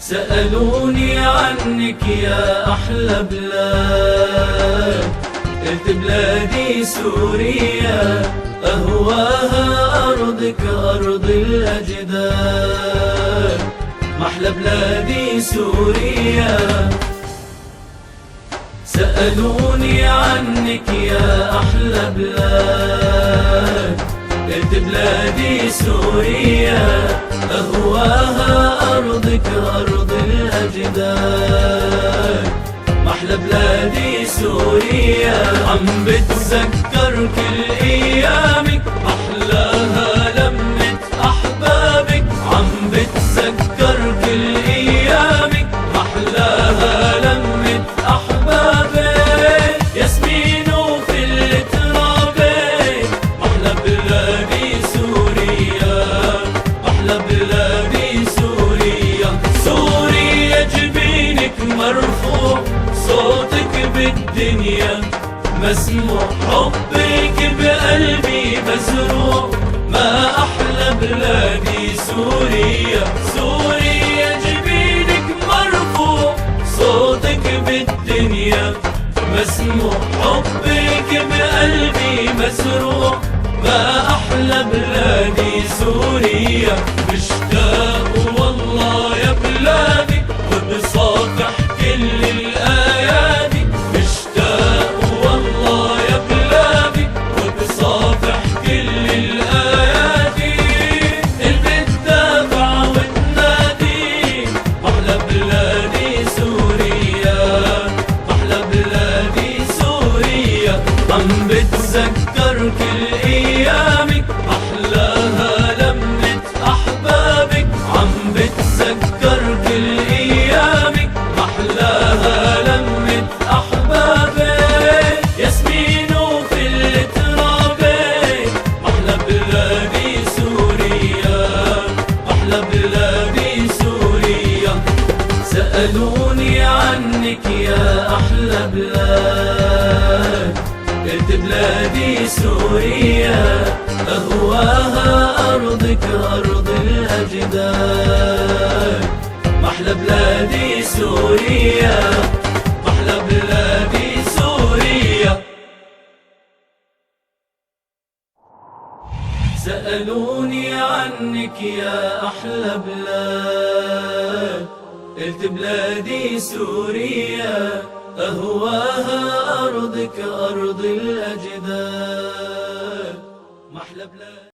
سألوني عنك يا أحلى بلاد، قلت بلادي سوريا، أهواها أرضك أرض الأجداد، محلى بلادي سوريا. سألوني عنك يا أحلى بلاد، قلت بلادي سوريا، أهواها أرضك أرض الأجداد، محلى بلادي سوريا. عم بتذكر كل أيامك، أحلاها لمة أحبابك، عم بتذكر كل أيامك، أحلاها لمة أحبابك، ياسمين وفل ترابك، أحلى بلادي سوريا، أحلى بلادي سوريا. سوريا جبينك مرفوع، صوتك بالدنيا مسموع، حبك بقلبي مزروع، ما أحلى بلادي سوريا. سوريا جبينك مرفوع، صوتك بالدنيا مسموع، حبك بقلبي مزروع، ما أحلى بلادي سوريا. مشتاق والله يا بلادي، وبصافح كل الأيادي، مشتاق والله يا بلادي، وبصافح كل الأيادي، اللي بتدافع وتنادي، أحلى بلادي سوريا، أحلى بلادي سوريا. عم بتذكر كل أيامك، أحلاها لمة أحبابك، عم بتذكر كل أيامك، أحلاها لمة أحبابك، ياسمين وفل ترابك، أحلى بلادي سوريا، أحلى بلادي سوريا. سألوني عنك يا أحلى بلاد، قلت بلادي سوريا، أهواها أرضك أرض الأجداد، محلى بلادي سوريا، محلى بلادي سوريا. سألوني عنك يا أحلى بلاد، قلت بلادي سوريا، أهواها أرضك أرض الأجداد، محلى بلادي